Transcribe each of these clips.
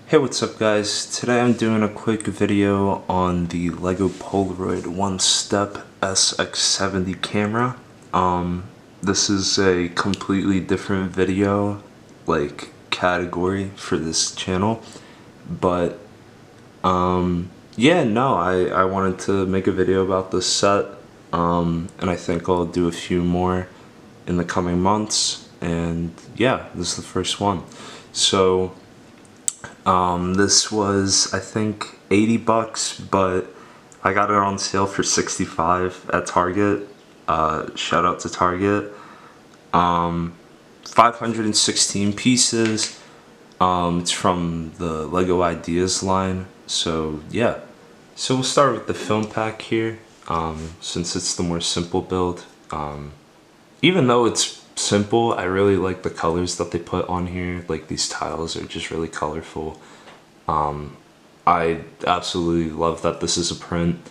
Hey, what's up guys? Today I'm doing a quick video on the LEGO Polaroid OneStep SX-70 camera. This is a completely different video, category for this channel, but I wanted to make a video about this set, and I think I'll do a few more in the coming months, and yeah, this is the first one. So this was, I think, 80 bucks, but I got it on sale for 65 at Target. Shout out to Target. 516 pieces. It's from the Lego Ideas line. So yeah. So we'll start with the film pack here, since it's the more simple build. Even though it's simple, I really like the colors that they put on here. Like, these tiles are just really colorful. I absolutely love that this is a print.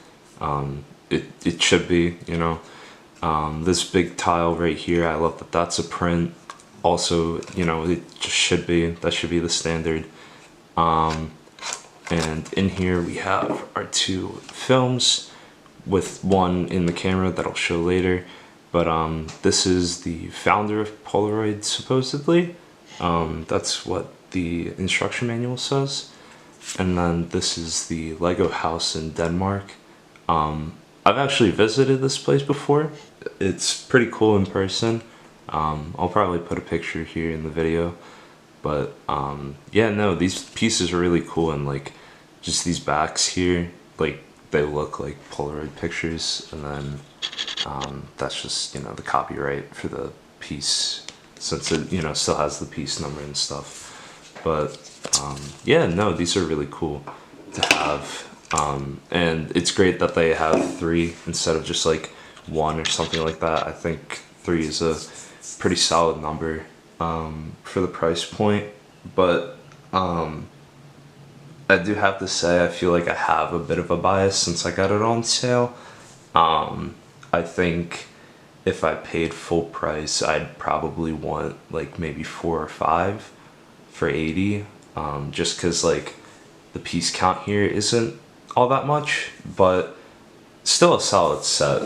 It should be, you know. This big tile right here, I love that that's a print. Also, you know, it just should be, that should be the standard. And in here we have our two films, with one in the camera that I'll show later. But this is the founder of Polaroid, supposedly. That's what the instruction manual says. And then this is the Lego house in Denmark. I've actually visited this place before. It's pretty cool in person. I'll probably put a picture here in the video. But yeah, no, these pieces are really cool, and like just these backs here, like they look like Polaroid pictures, and then that's just, you know, the copyright for the piece, since it, you know, still has the piece number and stuff. But yeah, no, these are really cool to have, and it's great that they have 3 instead of just like 1 or something like that. I think 3 is a pretty solid number for the price point. But I do have to say, I feel like I have a bit of a bias since I got it on sale. I think if I paid full price, I'd probably want like maybe 4 or 5 for 80, just because like the piece count here isn't all that much, but still a solid set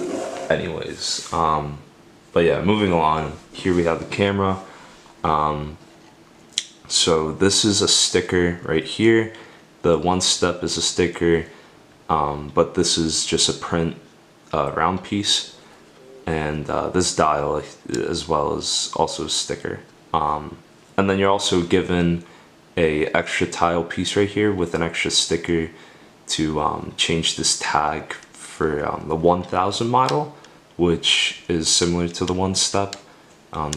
anyways. But yeah, moving along, here we have the camera. So this is a sticker right here. The OneStep is a sticker, but this is just a print round piece, and this dial as well is also a sticker. And then you're also given a extra tile piece right here with an extra sticker to change this tag for the 1000 model, which is similar to the OneStep.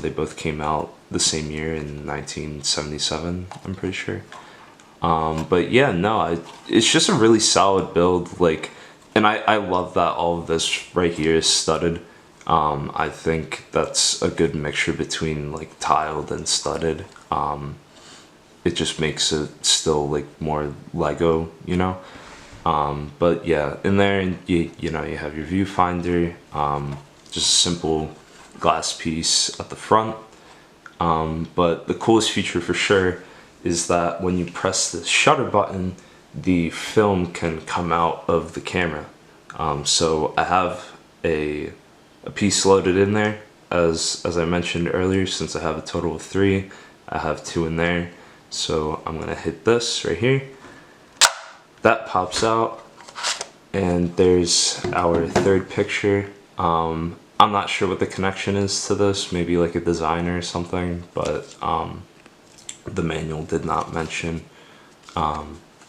They both came out the same year in 1977, I'm pretty sure. But yeah, no, it's just a really solid build, like, and I love that all of this right here is studded. I think that's a good mixture between like tiled and studded. It just makes it still like more Lego, you know. But yeah, in there you know, you have your viewfinder, just a simple glass piece at the front. But the coolest feature for sure is that when you press the shutter button, the film can come out of the camera. So I have a piece loaded in there, as I mentioned earlier. Since I have a total of 3, I have 2 in there. So I'm gonna hit this right here. That pops out, and there's our third picture. I'm not sure what the connection is to this, maybe like a designer or something, but the manual did not mention.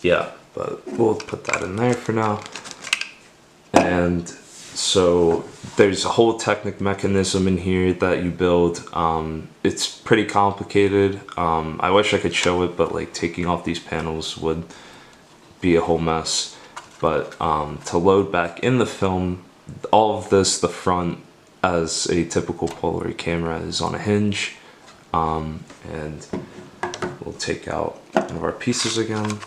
Yeah, but we'll put that in there for now. And so there's a whole Technic mechanism in here that you build. It's pretty complicated. I wish I could show it, but like taking off these panels would be a whole mess. But to load back in the film, all of this, the front, as a typical Polaroid camera, is on a hinge. And we'll take out one of our pieces again.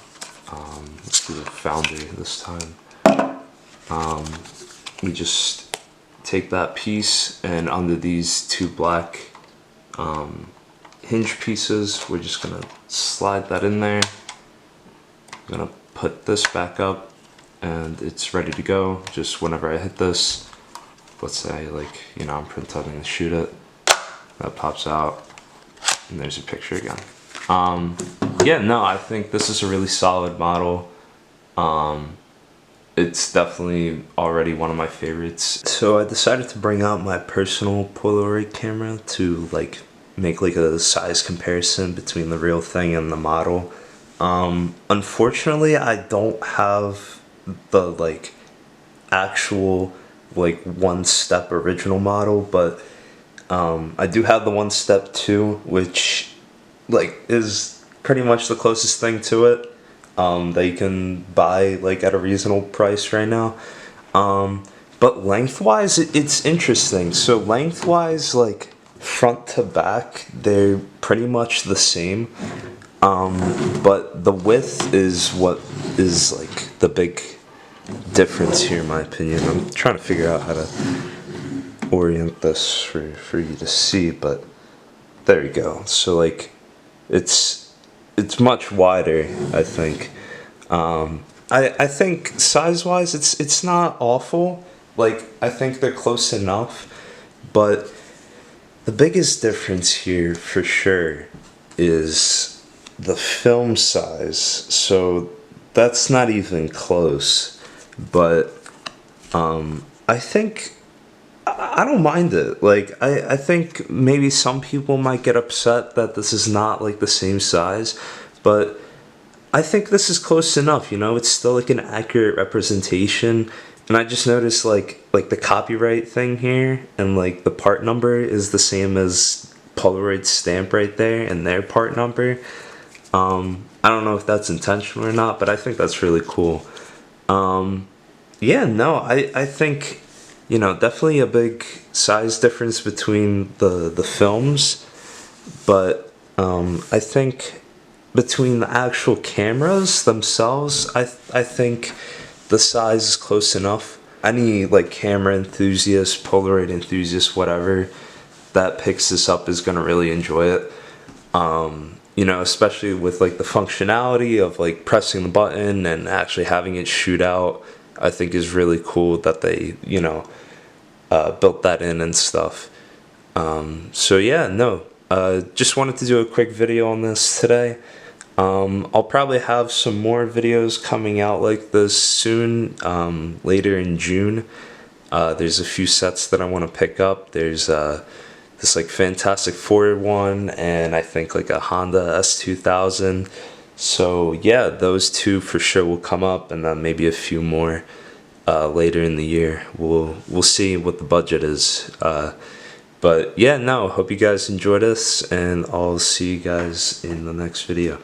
Let's do the founder this time. We just take that piece, and under these 2 black hinge pieces, we're just gonna slide that in there, I'm gonna put this back up and it's ready to go. Just whenever I hit this, let's say like, you know, I'm pretending to shoot it, that pops out and there's a picture again. Yeah, no, I think this is a really solid model. It's definitely already one of my favorites. So I decided to bring out my personal Polaroid camera to like make like a size comparison between the real thing and the model. Unfortunately, I don't have the like actual like OneStep original model, but I do have the OneStep 2, which like is pretty much the closest thing to it that you can buy like at a reasonable price right now. But lengthwise, it's interesting. So lengthwise, like front to back, they're pretty much the same. But the width is what is like the big difference here, in my opinion. I'm trying to figure out how to orient this for you to see, but there you go. So like it's much wider, I think. I think size-wise it's not awful. Like I think they're close enough, but the biggest difference here for sure is the film size. So that's not even close, but I think I don't mind it. Like I think maybe some people might get upset that this is not like the same size, but I think this is close enough, you know? It's still like an accurate representation. And I just noticed like the copyright thing here and like the part number is the same as Polaroid's stamp right there and their part number. I don't know if that's intentional or not, but I think that's really cool. Yeah, no, I think, you know, definitely a big size difference between the films, but I think between the actual cameras themselves, I think the size is close enough. Any like camera enthusiast, Polaroid enthusiast, whatever, that picks this up is gonna really enjoy it. You know, especially with like the functionality of like pressing the button and actually having it shoot out, I think is really cool that they, you know, built that in and stuff. So yeah, no, just wanted to do a quick video on this today. I'll probably have some more videos coming out like this soon, later in June. There's a few sets that I want to pick up. There's this like Fantastic Four one, and I think like a Honda S2000. So yeah, those two for sure will come up, and then maybe a few more later in the year. We'll see what the budget is. But yeah, no, hope you guys enjoyed this, and I'll see you guys in the next video.